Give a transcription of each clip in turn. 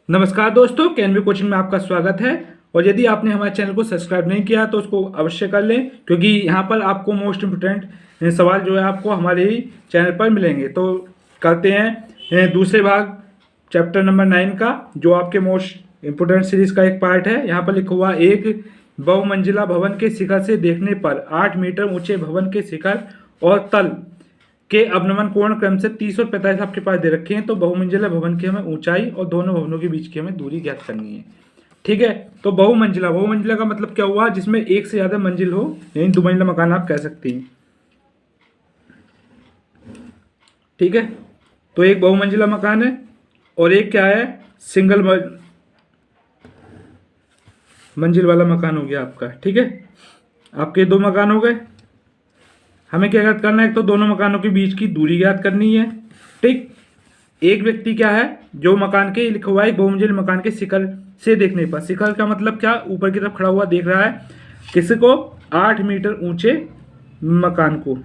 नमस्कार दोस्तों, कैनवी कोचिंग में आपका स्वागत है। और यदि आपने हमारे चैनल को सब्सक्राइब नहीं किया तो उसको अवश्य कर लें, क्योंकि यहाँ पर आपको मोस्ट इम्पोर्टेंट सवाल जो है आपको हमारे ही चैनल पर मिलेंगे। तो करते हैं दूसरे भाग चैप्टर नंबर 9 का, जो आपके मोस्ट इम्पोर्टेंट सीरीज का एक पार्ट है। यहाँ पर लिखा हुआ एक बहुमंजिला भवन के शिखर से देखने पर 8 मीटर ऊंचे भवन के शिखर और तल के अवनमन कोण क्रम से 30 और 45 आपके पास दे रखे हैं। तो बहुमंजिला भवन की हमें ऊंचाई और दोनों भवनों के बीच की हमें दूरी ज्ञात करनी है। ठीक है, तो बहुमंजिला का मतलब क्या हुआ? जिसमें एक से ज्यादा मंजिल हो, यानी दुमंजिला मकान आप कह सकते हैं। ठीक है, तो एक बहुमंजिला मकान है और एक क्या है, सिंगल मंजिल वाला मकान हो गया आपका। ठीक है, आपके दो मकान हो गए। हमें क्या ज्ञात करना है? एक तो दोनों मकानों के बीच की दूरी ज्ञात करनी है। ठीक, एक व्यक्ति क्या है, जो मकान के लिखा हुआ है बहुमंजिल मकान के शिखर से देखने पर, शिखर का मतलब क्या, ऊपर की तरफ खड़ा हुआ देख रहा है किसको? 8 मीटर ऊंचे मकान को,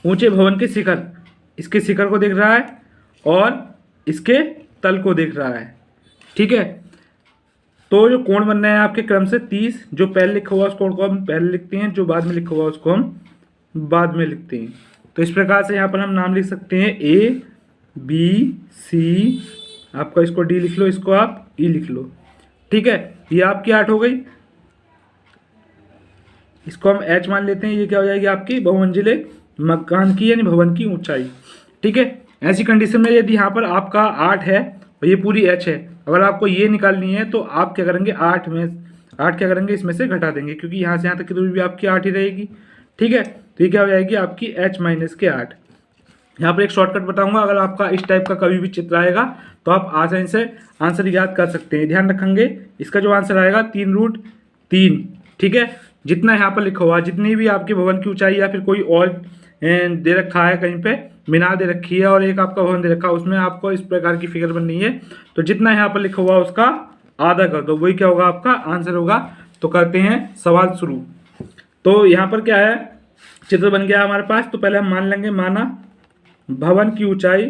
ऊंचे भवन के शिखर, इसके शिखर को देख रहा है और इसके तल को देख रहा है। ठीक है, तो जो कोण बनना है आपके क्रम से 30, जो पहले लिखा हुआ उस कोण को हम पहले लिखते हैं, जो बाद में लिखा हुआ उसको हम बाद में लिखते हैं। तो इस प्रकार से यहाँ पर हम नाम लिख सकते हैं ए बी सी, आपका इसको डी लिख लो, इसको आप ई लिख लो। ठीक है, ये आपकी 8 हो गई, इसको हम एच मान लेते हैं। ये क्या हो जाएगी आपकी बहुमंजिले मकान की यानी भवन की ऊंचाई। ठीक है, ऐसी कंडीशन में यदि यहाँ पर आपका 8 है और ये पूरी एच है, अगर आपको ये निकालनी है तो आप क्या करेंगे, 8 क्या करेंगे, इसमें से घटा देंगे, क्योंकि यहाँ से यहाँ तक की दूरी भी आपकी 8 ही रहेगी। ठीक है, तो ये क्या हो जाएगी आपकी h माइनस के 8। यहाँ पर एक शॉर्टकट बताऊंगा, अगर आपका इस टाइप का कभी भी चित्र आएगा तो आप आसानी से आंसर याद कर सकते हैं। ध्यान रखेंगे, इसका जो आंसर आएगा 3√3। ठीक है, जितना यहाँ पर लिखा हुआ, जितनी भी आपके भवन की ऊंचाई या फिर कोई और दे रखा है, कहीं पे मीनार दे रखी है और एक आपका भवन दे रखा है, उसमें आपको इस प्रकार की फिगर बननी है। तो जितना यहाँ पर लिखा हुआ उसका आधा कर दो, वही क्या होगा, आपका आंसर होगा। तो करते हैं सवाल शुरू। तो यहाँ पर क्या है, चित्र बन गया हमारे पास। तो पहले हम मान लेंगे, माना भवन की ऊंचाई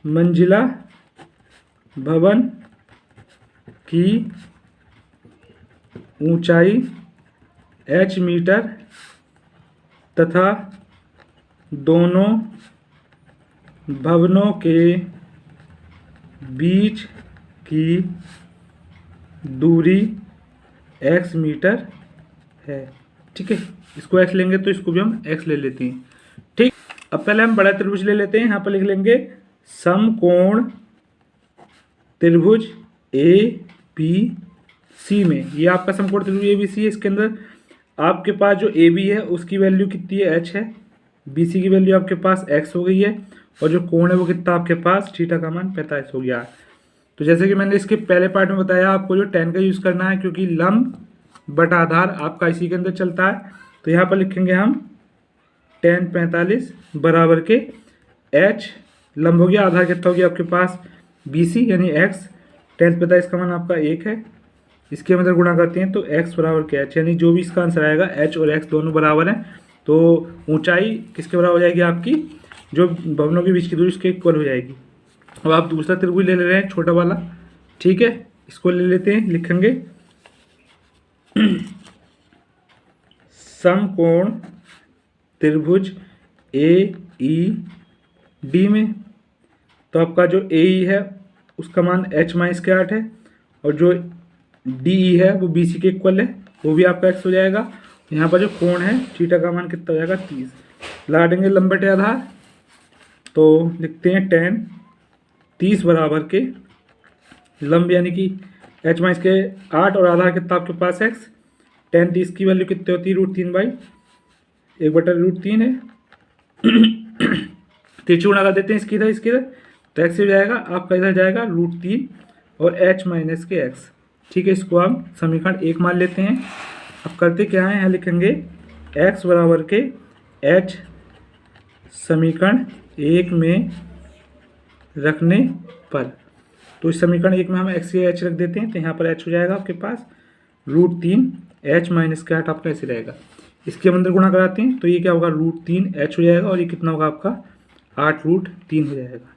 बहुमंजिला भवन की ऊंचाई h मीटर तथा दोनों भवनों के बीच की दूरी x मीटर है। ठीक है, इसको x लेंगे तो इसको भी हम x ले लेते हैं। ठीक, अब पहले हम बड़ा त्रिभुज ले लेते हैं। यहाँ पर लिख लेंगे समकोण त्रिभुज ए बी सी में, ये आपका समकोण त्रिभुज ए बी सी है। इसके अंदर आपके पास जो ए बी है उसकी वैल्यू कितनी है, h है। बी सी की वैल्यू आपके पास x हो गई है, और जो कोण है वो कितना आपके पास, थीटा का मान 45 हो गया। तो जैसे कि मैंने इसके पहले पार्ट में बताया, आपको जो tan का यूज़ करना है, क्योंकि लंब बटा आधार आपका इसी के अंदर चलता है। तो यहाँ पर लिखेंगे हम tan 45 बराबर के h, लंब हो गया, आधार कितना हो गया आपके पास BC यानी x, tan 45 का मान आपका 1 है, इसके अंदर गुणा करते हैं तो x बराबर के h, यानी जो भी इसका आंसर आएगा h और x दोनों बराबर हैं। तो ऊंचाई किसके बराबर हो जाएगी आपकी, जो भवनों के बीच की दूरी उसके इक्वल हो जाएगी। अब आप दूसरा त्रिभुज ले रहे हैं, छोटा वाला। ठीक है, इसको ले लेते हैं, लिखेंगे समकोण त्रिभुज ए ई डी में। तो आपका जो ए ई है उसका मान h माइनस के 8 है, और जो डी ई है वो BC के इक्वल है, वो भी आपका x हो जाएगा। यहाँ पर जो कोण है थीटा का मान कितना हो जाएगा, 30। लगा देंगे लंब बटे आधार, तो लिखते हैं tan 30 बराबर के लंब यानी कि h माइनस के 8 और आधार कितना आपके पास x। tan 30 की वैल्यू कितनी होती है, √3/1/√3 है। तिरछी गुणा कर देते हैं इसकी इधर, तो x हो जाएगा आपका, इधर जाएगा √3 और h माइनस के x। ठीक है, इसको हम समीकरण 1 मान लेते हैं। अब करते क्या है, यहाँ लिखेंगे x बराबर के h समीकरण 1 में रखने पर। तो इस समीकरण 1 में हम x या h रख देते हैं, तो यहाँ पर h हो जाएगा आपके पास √3, h माइनस के 8 आपका ऐसे रहेगा। इसके हम अंदर गुणा कराते हैं तो ये क्या होगा, √3h हो जाएगा, और ये कितना होगा आपका 8√3 हो जाएगा।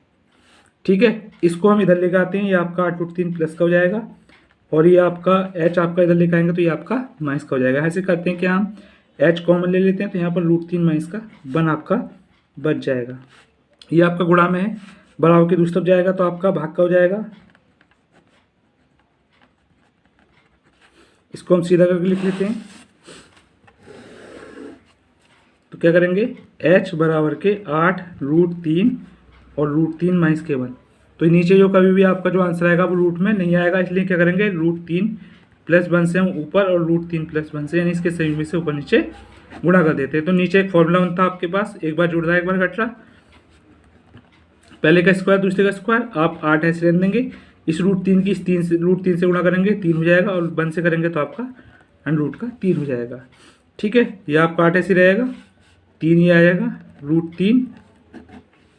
ठीक है, इसको हम इधर लेके आते हैं, ये आपका 8√3 प्लस का हो जाएगा और ये आपका h आपका इधर लेके आएंगे तो ये आपका माइनस का हो जाएगा। ऐसे करते हैं कि हम h कॉमन ले लेते हैं, तो यहाँ पर √3 माइनस का 1 आपका बच जाएगा। ये आपका गुणा में है, बराबर के दूसरी तरफ जाएगा तो आपका भाग का हो जाएगा। इसको हम सीधा करके लिख लेते हैं, तो क्या करेंगे, h बराबर के 8√3 और √3 माइनस के 1। तो नीचे जो कभी भी आपका जो आंसर आएगा वो रूट में नहीं आएगा, इसलिए क्या करेंगे, √3 प्लस 1 से हम ऊपर और √3 प्लस 1 से, यानी इसके सभी में से ऊपर नीचे गुणा कर देते हैं। तो नीचे एक फॉर्मूला बनता है आपके पास, एक बार जुड़ रहा है एक बार घट रहा, पहले का स्क्वायर दूसरे का स्क्वायर, आप 8 ऐसे रहने देंगे, इस √3 की इस 3 से √3 से गुणा करेंगे 3 हो जाएगा और 1 से करेंगे तो आपका अंडर का 3 हो जाएगा। ठीक है, ये आपका 8 ऐसे रहेगा, 3 ये आ जाएगा √3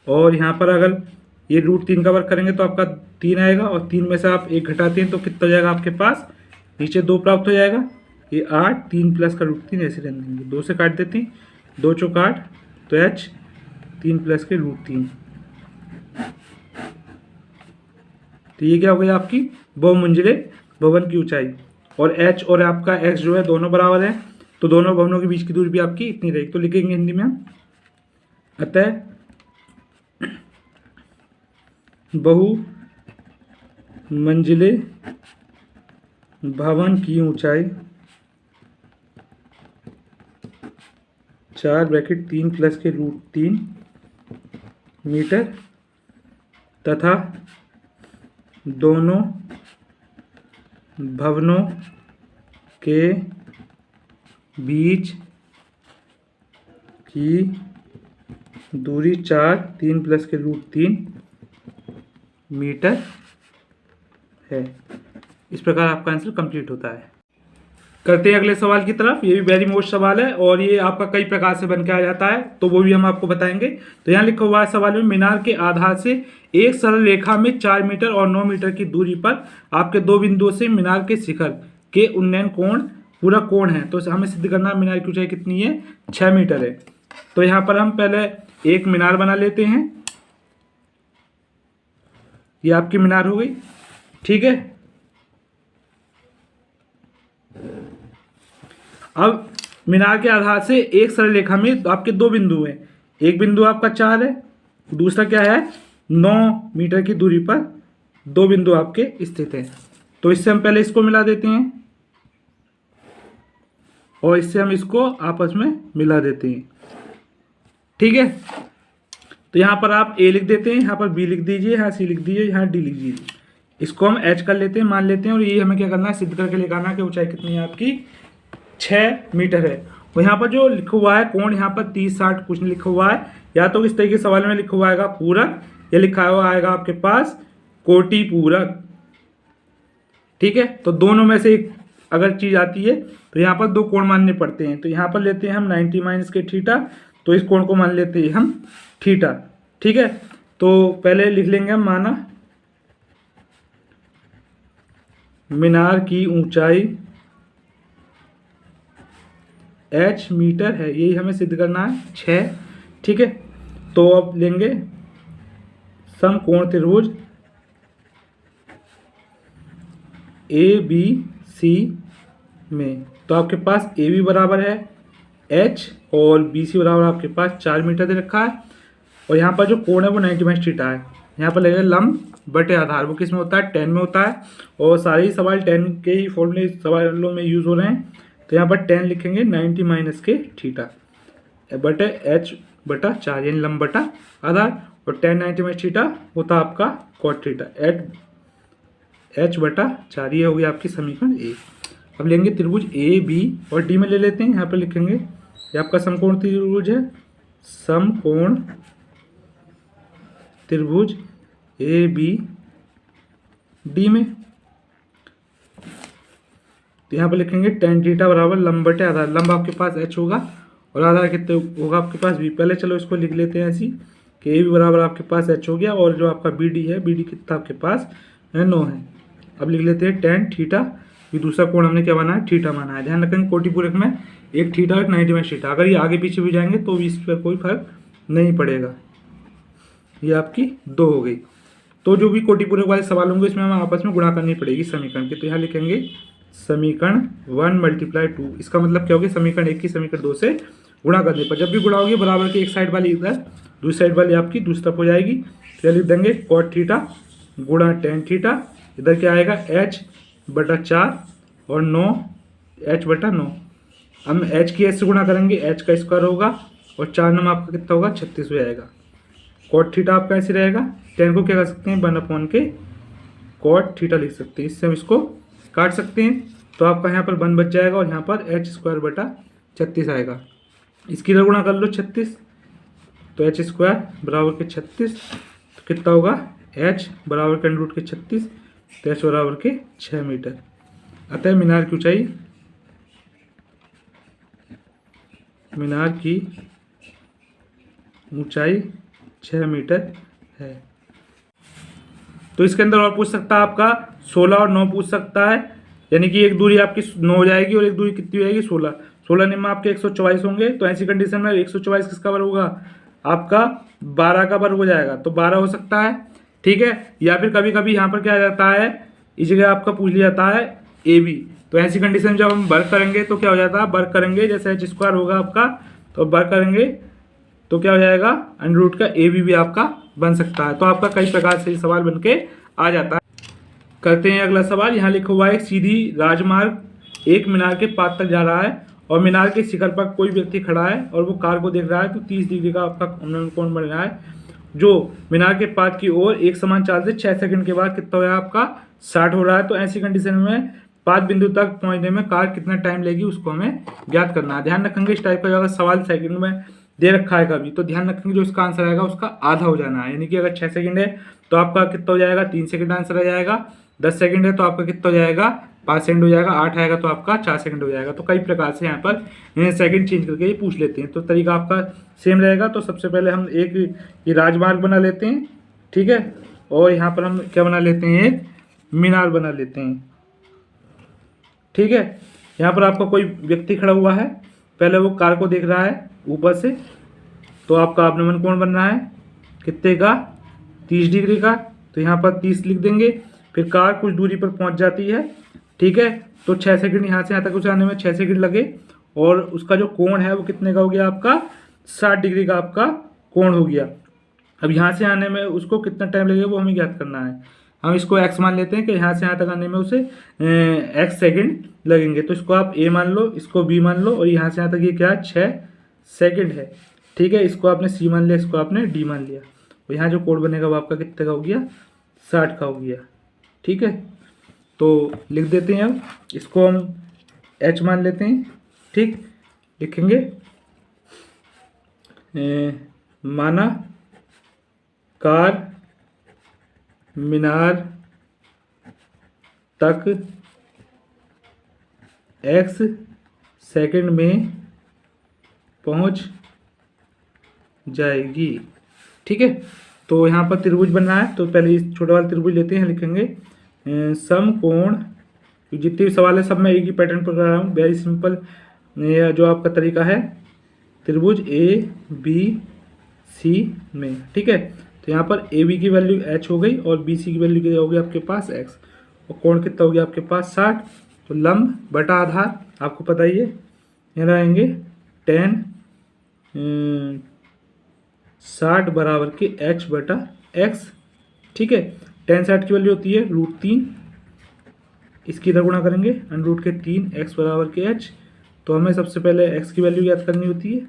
और यहाँ पर अगर ये √3 का वर्क करेंगे तो आपका 3 आएगा और 3 में से आप 1 घटाते हैं तो कितना हो जाएगा आपके पास, नीचे 2 प्राप्त हो जाएगा। ये 8 3 प्लस का √3 ऐसे रहने देंगे, 2 से काट देते हैं, 2 चौक 8 तो h 3 प्लस के √3। तो ये क्या हो गई आपकी बहुमंजिले भवन की ऊंचाई, और h और आपका x जो है दोनों बराबर है, तो दोनों भवनों के बीच की दूरी भी आपकी इतनी रहेगी। तो लिखेंगे हिंदी में हम, अतः बहुमंजिले भवन की ऊंचाई 4(3 प्लस के √3 मीटर तथा दोनों भवनों के बीच की दूरी 4(3 प्लस के √3 मीटर है। इस प्रकार आपका आंसर कंप्लीट होता है। करते हैं अगले सवाल की तरफ। ये भी वेरी मोस्ट सवाल है और ये आपका कई प्रकार से बन के आ जाता है, तो वो भी हम आपको बताएंगे। तो यहाँ लिखा हुआ है सवाल में, मीनार के आधार से एक सरल रेखा में 4 मीटर और 9 मीटर की दूरी पर आपके दो बिंदुओं से मीनार के शिखर के उन्नयन कोण पूरा कोण है। तो हमें सिद्ध करना मीनार की ऊंचाई कितनी है, 6 मीटर है। तो यहाँ पर हम पहले एक मीनार बना लेते हैं, ये आपकी मीनार हो गई। ठीक है, अब मीनार के आधार से एक सरल रेखा में आपके दो बिंदु हैं, एक बिंदु आपका 4 है, दूसरा क्या है 9 मीटर की दूरी पर दो बिंदु आपके स्थित हैं। तो इससे हम पहले इसको मिला देते हैं और इससे हम इसको आपस में मिला देते हैं। ठीक है, तो यहाँ पर आप A लिख देते हैं, यहाँ पर B लिख दीजिए, यहाँ C लिख दीजिए, यहाँ D लिख दीजिए। इसको हम H कर लेते हैं, मान लेते हैं, और ये हमें क्या करना है, सिद्ध करके लेकर आना है कि ऊंचाई कितनी है आपकी 6 मीटर है। और यहाँ पर जो लिखा हुआ है कोण, यहाँ पर 30-60 कुछ नहीं लिखा हुआ है, या तो इस तरीके सवाल में लिखा हुआ आएगा पूरक, या लिखा हुआ आएगा आपके पास कोटि पूरक। ठीक है, तो दोनों में से एक अगर चीज आती है तो यहाँ पर दो कोण मानने पड़ते हैं। तो यहाँ पर लेते हैं हम 90 माइनस के थीटा, तो इस कोण को मान लेते हैं हम थीटा। ठीक है, तो पहले लिख लेंगे हम, माना मीनार की ऊंचाई h मीटर है, यही हमें सिद्ध करना है 6। ठीक है, तो अब लेंगे समकोण त्रिभुज ABC में, तो आपके पास AB बराबर है h और BC बराबर आपके पास 4 मीटर दे रखा है, और यहाँ पर जो कोण है वो 90 माइनस थीटा है। यहाँ पर लगेगा लंब बटे आधार, वो किस में होता है 10 में होता है, और सारे ही सवाल 10 के ही फॉर्मूले सवालों में यूज हो रहे हैं। तो यहाँ पर 10 लिखेंगे 90 माइनस के थीटा बटे h बटा 4, यानी लंब बटा आधार, और 10 90 माइनस थीटा होता है आपका कॉट थीटा, h बटा 4। ये हो गई आपकी समीकरण A। अब लेंगे त्रिभुज AB और D में ले लेते हैं। यहाँ पर लिखेंगे ये आपका समकोण त्रिभुज है, समकोण त्रिभुज ABD में। तो यहाँ पर लिखेंगे tan थीटा बराबर लंब बटे आधार, लंब आपके पास h होगा और आधार कितने होगा आपके पास b। पहले चलो इसको लिख लेते हैं ऐसी कि AB बराबर आपके पास h हो गया, और जो आपका BD है, BD कितना आपके पास 9 है। अब लिख लेते हैं tan थीटा, ये दूसरा कोण हमने क्या माना है, थीटा माना है। ध्यान रखेंगे कोटि पूरक में एक थीटा और 90 माइनस थीटा, अगर ये आगे पीछे भी जाएंगे तो इस पर कोई फर्क नहीं पड़ेगा। ये आपकी 2 हो गई। तो जो भी कोटिपूरक वाले सवाल होंगे इसमें हमें आपस में गुणा करनी पड़ेगी समीकरण की। तो यहाँ लिखेंगे समीकरण 1 × 2। इसका मतलब क्या होगी, समीकरण 1 की समीकरण 2 से गुणा करने पर जब भी गुणा होगी बराबर की एक साइड वाली इधर, दूसरी साइड वाली आपकी दूसरी तरफ हो जाएगी। तो लिख देंगे cot थीटा गुणा tan थीटा, इधर क्या आएगा h/4 और 9 h/9। हम h की h से गुणा करेंगे, h का स्क्वायर होगा और 4 9 आपका कितना होगा 36 हो जाएगा। cot थीटा आपका ऐसे रहेगा, tan को क्या कर सकते हैं 1/के cot थीटा लिख सकते हैं। इससे हम इसको काट सकते हैं तो आपका यहाँ पर 1 बच जाएगा और यहाँ पर h² / 36 आएगा। इसकी इधर गुणा कर लो 36, तो h² बराबर के 36, तो कितना होगा h बराबर के √36, तो h बराबर के 6 मीटर। अतः मीनार की ऊंचाई 6 मीटर है। तो इसके अंदर और पूछ सकता है आपका 16 और 9 पूछ सकता है, यानी कि एक दूरी आपकी 9 हो जाएगी और एक दूरी कितनी हो जाएगी 16। 16 निम्न आपके 124 होंगे, तो ऐसी कंडीशन में 124 किसका वर्ग होगा आपका 12 का वर्ग हो जाएगा, तो 12 हो सकता है। ठीक है, या फिर कभी कभी यहाँ पर क्या आ जाता है, इस जगह आपका पूछ लिया जाता है AB। तो ऐसी कंडीशन जब हम वर्ग करेंगे तो क्या हो जाता है, वर्ग करेंगे जैसे h² होगा आपका, तो वर्ग करेंगे तो क्या हो जाएगा √ का AB भी आपका बन सकता है। तो आपका कई प्रकार से सवाल बन के आ जाता है। करते हैं अगला सवाल। यहाँ लिखा हुआ है सीधी राजमार्ग एक मीनार के पास तक जा रहा है और मीनार के शिखर पर कोई व्यक्ति खड़ा है और वो कार को देख रहा है, तो 30 डिग्री का आपका कोण बन रहा है, जो मीनार के पास की ओर एक समान चाल से 6 सेकंड के बाद कितना हो रहा है आपका 60 हो रहा है। तो ऐसी कंडीशन में 5 बिंदु तक पहुंचने में कार कितना टाइम लेगी उसको हमें ज्ञात करना है। ध्यान रखेंगे इस टाइप का अगर सवाल सेकंड में दे रखा है कभी, तो ध्यान रखेंगे जो इसका आंसर आएगा उसका आधा हो जाना है, यानी कि अगर 6 सेकंड है तो आपका कितना हो जाएगा 3 सेकंड आंसर आ जाएगा, 10 सेकंड है तो आपका कितना हो जाएगा 5 सेकंड हो जाएगा, 8 आएगा तो आपका 4 सेकंड हो जाएगा। तो कई प्रकार से यहाँ पर सेकंड चेंज करके ये पूछ लेते हैं, तो तरीका आपका सेम रहेगा। तो सबसे पहले हम एक ये राजमार्ग बना लेते हैं, ठीक है, और यहाँ पर हम क्या बना लेते हैं एक मीनार बना लेते हैं। ठीक है, यहाँ पर आपका कोई व्यक्ति खड़ा हुआ है, पहले वो कार को देख रहा है ऊपर से, तो आपका आपनमन कोण बन रहा है कितने का 30 डिग्री का, तो यहाँ पर 30 लिख देंगे। फिर कार कुछ दूरी पर पहुँच जाती है, ठीक है, तो 6 सेकंड यहाँ से यहाँ तक आने में 6 सेकंड लगे और उसका जो कोण है वो कितने का हो गया आपका 60 डिग्री का आपका कोण हो गया। अब यहाँ से आने में उसको कितना टाइम लगेगा वो हमें ज्ञात करना है। हम इसको x मान लेते हैं कि यहाँ से यहाँ तक आने में उसे x सेकंड लगेंगे, तो इसको आप a मान लो, इसको b मान लो और यहाँ से यहाँ तक ये क्या है 6 सेकंड है। ठीक है, इसको आपने c मान लिया, इसको आपने d मान लिया, और यहाँ जो कोण बनेगा वो आपका कितने का हो गया 60 का हो गया। ठीक है, तो लिख देते हैं, अब इसको हम h मान लेते हैं। ठीक, लिखेंगे माना कार मीनार तक x सेकंड में पहुंच जाएगी। ठीक है, तो यहाँ पर त्रिभुज बनना है, तो पहले इस छोटा वाला त्रिभुज लेते हैं, लिखेंगे समकोण। जितने भी सवाल है सब मैं एक ही पैटर्न पर कर रहा हूँ, वेरी सिंपल जो आपका तरीका है, त्रिभुज ABC में। ठीक है, तो यहाँ पर AB की वैल्यू h हो गई और BC की वैल्यू क्या होगी आपके पास x, और कोण कितना हो गया आपके पास 60। तो लंब बटा आधार आपको पता ही है, यहाँ आएंगे tan 60 बराबर के h/x। ठीक है, tan 60 की वैल्यू होती है √3, इसकी इधर गुणा करेंगे √3 x बराबर के h। तो हमें सबसे पहले x की वैल्यू याद करनी होती है।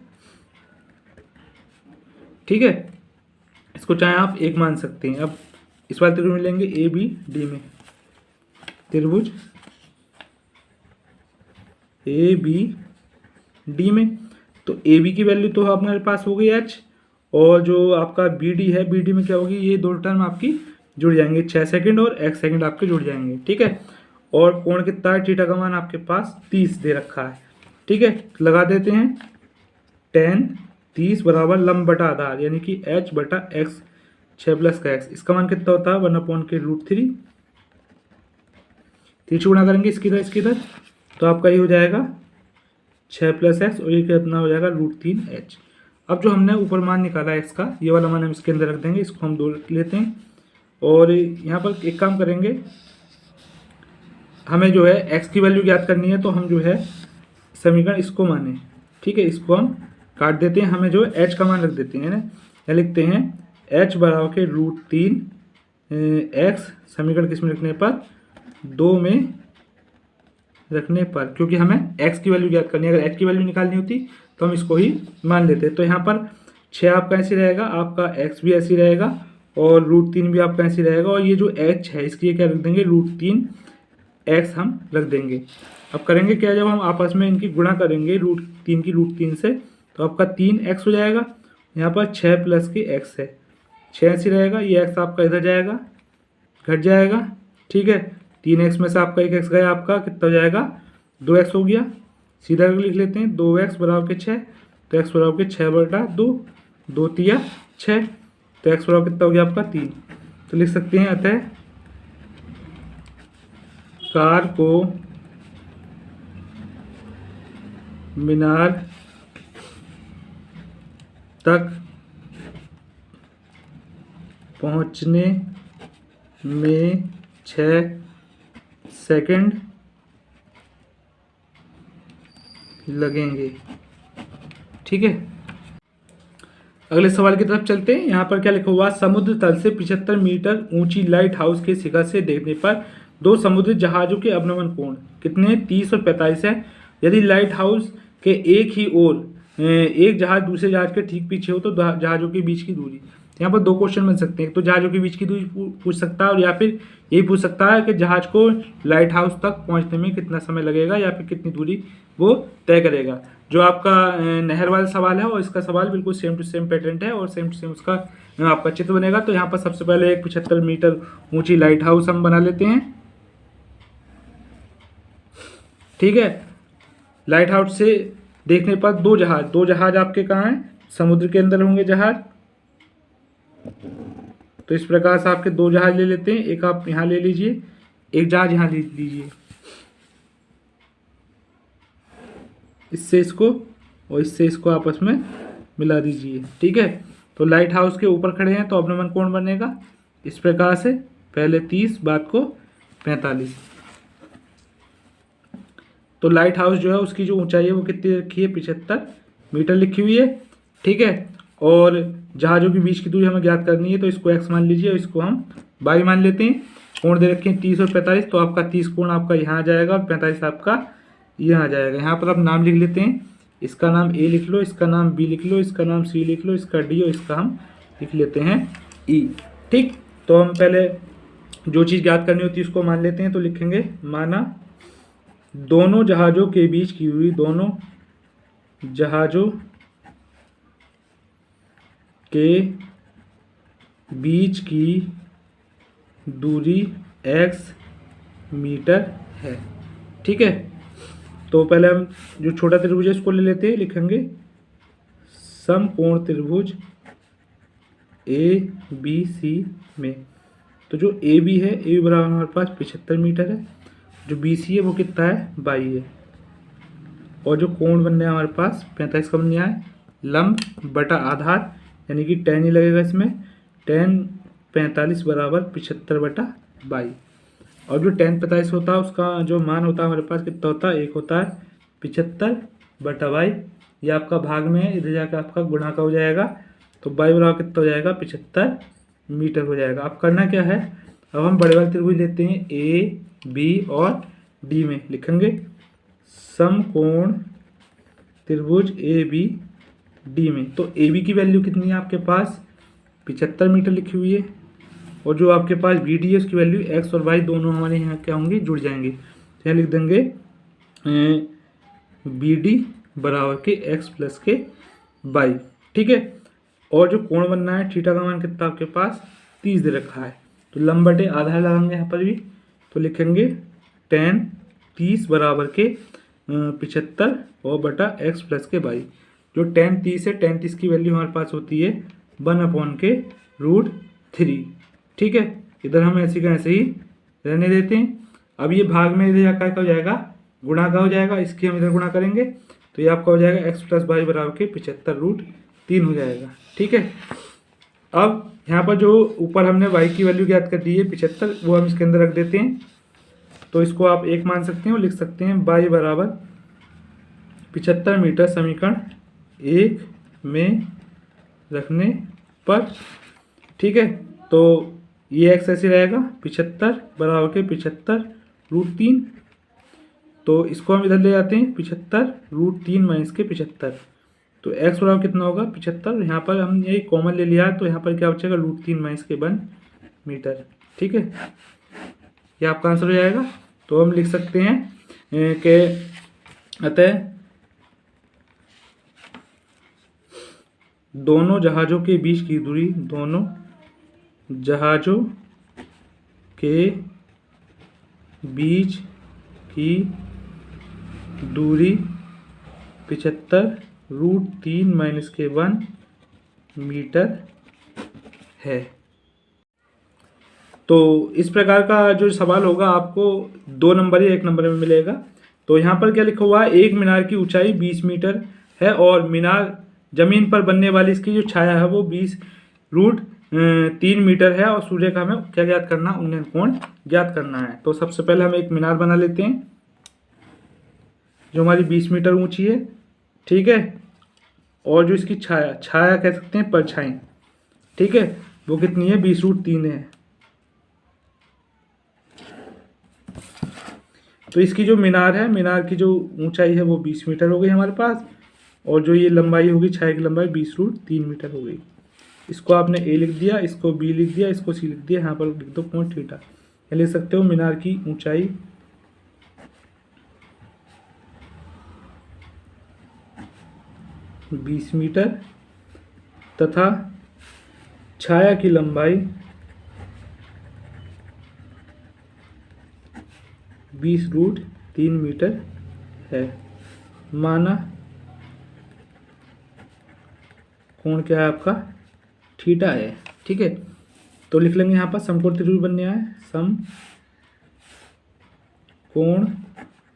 ठीक है, इसको चाहे आप 1 मान सकते हैं। अब इस वाले त्रिभुज में लेंगे ABD में, त्रिभुज ABD में, तो AB की वैल्यू तो हमारे पास हो गई h, और जो आपका BD है, BD में क्या होगी, ये दो टर्म आपकी जुड़ जाएंगे, 6 सेकंड और x सेकंड आपके जुड़ जाएंगे। ठीक है, और कोण कितना है, थीटा का मान आपके पास 30 दे रखा है। ठीक है, लगा देते हैं tan 30 बराबर लंब बटा आधार, यानी कि h/x 6 प्लस का x, इसका मान कितना होता है 1/√3। 30 गुणा करेंगे इसकी इधर, तो आपका ये हो जाएगा 6 प्लस x और ये कितना हो जाएगा √3h। अब जो हमने ऊपर मान निकाला है x का, ये वाला मान हम इसके अंदर रख देंगे, इसको हम 2 लेते हैं, और यहाँ पर एक काम करेंगे, हमें जो है x की वैल्यू ज्ञात करनी है, तो हम जो है समीकरण इसको माने, ठीक है, इसको हम काट देते हैं, हमें जो h का मान रख देते हैं ना, या लिखते हैं h बराबर के √3 x, समीकरण किस में रखने पर, 2 में रखने पर, क्योंकि हमें x की वैल्यू ज्ञात करनी है। अगर h की वैल्यू निकालनी होती तो हम इसको ही मान लेते। तो यहाँ पर 6 आपका ऐसे रहेगा, आपका x भी ऐसे रहेगा और √3 भी आपका ऐसे रहेगा, और ये जो h है इसकी क्या रख देंगे, √3 x हम रख देंगे। अब करेंगे क्या, जब हम आपस में इनकी गुणा करेंगे √3 की √3 से, तो आपका 3x हो जाएगा। यहाँ पर 6 प्लस के x है, 6 ऐसे रहेगा, ये x आपका इधर जाएगा, घट जाएगा, ठीक है। 3x में से आपका 1x गया, आपका कितना हो जाएगा, 2x हो गया। सीधा लिख लेते हैं, 2x बराबर के 6, तो x बराबर के 6/2, 2 तिया 6, तो x बराबर कितना हो गया आपका 3। तो लिख सकते हैं, अतः कार को मीनार तक पहुंचने में 6 सेकंड लगेंगे, ठीक है। अगले सवाल की तरफ चलते हैं। यहाँ पर क्या लिखा हुआ, समुद्र तल से 75 मीटर ऊंची लाइट हाउस के शिखर से देखने पर 2 समुद्री जहाजों के अवनमन कोण कितने, 30 और 45 है। यदि लाइट हाउस के एक ही ओर एक जहाज दूसरे जहाज के ठीक पीछे हो तो जहाजों के बीच की दूरी। यहाँ पर 2 क्वेश्चन बन सकते हैं, तो जहाजों के बीच की दूरी पूछ सकता है, और या फिर यही पूछ सकता है कि जहाज को लाइट हाउस तक पहुँचने में कितना समय लगेगा, या फिर कितनी दूरी वो तय करेगा। जो आपका नहर वाला सवाल है और इसका सवाल बिल्कुल सेम टू सेम पैटर्न है, और सेम टू सेम उसका आपका चित्र बनेगा। तो यहाँ पर सबसे पहले एक 75 मीटर ऊंची लाइट हाउस हम बना लेते हैं, ठीक है। लाइट हाउस से देखने पर 2 जहाज आपके कहाँ हैं, समुद्र के अंदर होंगे जहाज। तो इस प्रकार से आपके 2 जहाज ले लेते हैं, एक आप यहाँ ले लीजिए, एक जहाज यहाँ ले लीजिए, इससे इसको और इससे इसको आपस में मिला दीजिए, ठीक है। तो लाइट हाउस के ऊपर खड़े हैं, तो अवनमन कोण बनेगा इस प्रकार से, पहले 30 बाद को 45। तो लाइट हाउस जो है उसकी जो ऊंचाई है वो कितनी रखी है, 75 मीटर लिखी हुई है, ठीक है। और जहाजों के बीच की दूरी हमें ज्ञात करनी है, तो इसको x मान लीजिए और इसको हम y मान लेते हैं। कोण दे रखे हैं 30 और 45, तो आपका 30 कोण आपका यहाँ आ जाएगा और 45 आपका यहाँ आ जाएगा। यहाँ पर आप नाम लिख लेते हैं, इसका नाम A लिख लो, इसका नाम B लिख लो, इसका नाम C लिख लो, इसका D और इसका हम लिख लेते हैं E, ठीक। तो हम पहले जो चीज़ ज्ञात करनी होती है उसको मान लेते हैं। तो लिखेंगे, माना दोनों जहाज़ों के बीच की दूरी, दोनों जहाज़ों के बीच की दूरी x मीटर है, ठीक है। तो पहले हम जो छोटा त्रिभुज है इसको ले लेते हैं, लिखेंगे समकोण त्रिभुज ABC में। तो जो AB है, AB बराबर हमारे पास 75 मीटर है, जो BC है वो कितना है, 22 है, और जो कोण बनने हमारे पास 45 का बनने है, लंब बटा आधार, यानी कि tan ही लगेगा इसमें, tan 45 बराबर 75/22। और जो tan 45 होता है उसका जो मान होता है हमारे पास कितना होता है, 1 होता है 75/22। ये आपका भाग में है, इधर जाकर आपका गुणा का हो जाएगा, तो y बराबर कितना हो जाएगा, 75 मीटर हो जाएगा। अब करना क्या है, अब हम बड़े वाले त्रिभुज लेते हैं A, B और D में, लिखेंगे समकोण त्रिभुज ABD में। तो AB की वैल्यू कितनी है आपके पास, 75 मीटर लिखी हुई है, और जो आपके पास BD है उसकी वैल्यू x और y दोनों हमारे यहाँ क्या होंगे, जुड़ जाएंगे। तो यहाँ लिख देंगे BD बराबर के x प्लस के y, ठीक है। और जो कोण बनना है, थीटा का मान कितना आपके पास 30 दे रखा है, तो लंब बटे आधार लगाएंगे यहाँ पर भी। तो लिखेंगे tan 30 बराबर के 75 और बटा x प्लस के y। जो tan 30 है, tan 30 की वैल्यू हमारे पास होती है 1/√3, ठीक है। इधर हम ऐसे का ऐसे ही रहने देते हैं। अब ये भाग में इधर क्या हो जाएगा, गुणा का हो जाएगा, इसकी हम इधर गुणा करेंगे, तो ये आपका हो जाएगा x प्लस y बराबर के 75√3 हो जाएगा, ठीक है। अब यहाँ पर जो ऊपर हमने y की वैल्यू ज्ञात कर दी है 75, वो हम इसके अंदर रख देते हैं। तो इसको आप 1 मान सकते हैं और लिख सकते हैं y बराबर 75 मीटर समीकरण 1 में रखने पर। ठीक है, तो ये x ऐसे रहेगा 75 बराबर के 75√3। तो इसको हम इधर ले जाते हैं 75√3 माइनस के 75। तो x बराबर कितना होगा 75। यहाँ पर हम ये कॉमन ले लिया है तो यहाँ पर क्या बचेगा √3 माइनस के 1 मीटर। ठीक है, ये आपका आंसर हो जाएगा। तो हम लिख सकते हैं कि अतः दोनों जहाज़ों के बीच की दूरी, दोनों जहाज़ों के बीच की दूरी 75√3 माइनस के 1 मीटर है। तो इस प्रकार का जो सवाल होगा आपको 2 नंबर या 1 नंबर में मिलेगा। तो यहाँ पर क्या लिखा हुआ है, एक मीनार की ऊंचाई 20 मीटर है और मीनार जमीन पर बनने वाली इसकी जो छाया है वो 20√3 मीटर है और सूर्य का हमें क्या ज्ञात करना, उन्नयन कोण ज्ञात करना है। तो सबसे पहले हम एक मीनार बना लेते हैं जो हमारी 20 मीटर ऊंची है। ठीक है, और जो इसकी छाया, छाया कह सकते हैं परछाई, ठीक है, वो कितनी है 20√3 है। तो इसकी जो मीनार है, मीनार की जो ऊंचाई है वो 20 मीटर हो गई हमारे पास, और जो ये लंबाई होगी छाया की लंबाई 20√3 मीटर हो गई। इसको आपने ए लिख दिया, इसको बी लिख दिया, इसको सी लिख दिया, यहाँ पर लिख दो कोण थीटा। ये लिख सकते हो मीनार की ऊंचाई 20 मीटर तथा छाया की लंबाई 20√3 मीटर है। माना कोण क्या है आपका, थीटा है। ठीक है, तो लिख लेंगे यहाँ पर समकोण त्रिभुज बनने आए, समकोण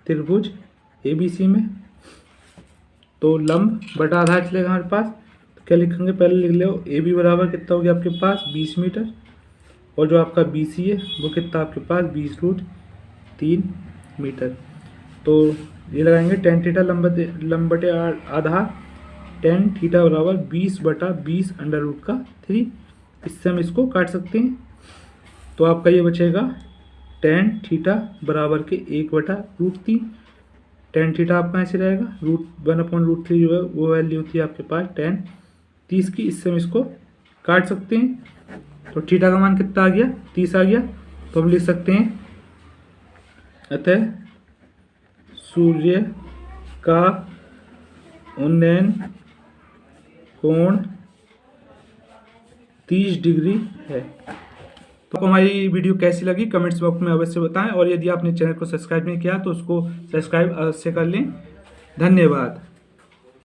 त्रिभुज ABC में। तो लंब बटा आधार चलेगा हमारे पास। तो क्या लिखेंगे, पहले लिख लो AB बराबर कितना हो गया आपके पास 20 मीटर, और जो आपका BC है वो कितना आपके पास 20√3 मीटर। तो ये लगाएंगे tan थीटा लंब बटे आधार, tan थीटा बराबर 20/20√3। इससे हम इसको काट सकते हैं। तो आपका ये बचेगा tan थीटा बराबर के 1/√3। tan थीटा आपका ऐसे रहेगा, √1/√3 जो है वो वैल्यू होती है आपके पास tan 30 की। इससे हम इसको काट सकते हैं। तो थीटा का मान कितना आ गया, 30 आ गया। तो हम लिख सकते हैं अतः सूर्य का उन्नयन कोण 30 डिग्री है। तो आपको हमारी वीडियो कैसी लगी कमेंट्स बॉक्स में अवश्य बताएं, और यदि आपने चैनल को सब्सक्राइब नहीं किया तो उसको सब्सक्राइब अवश्य कर लें। धन्यवाद।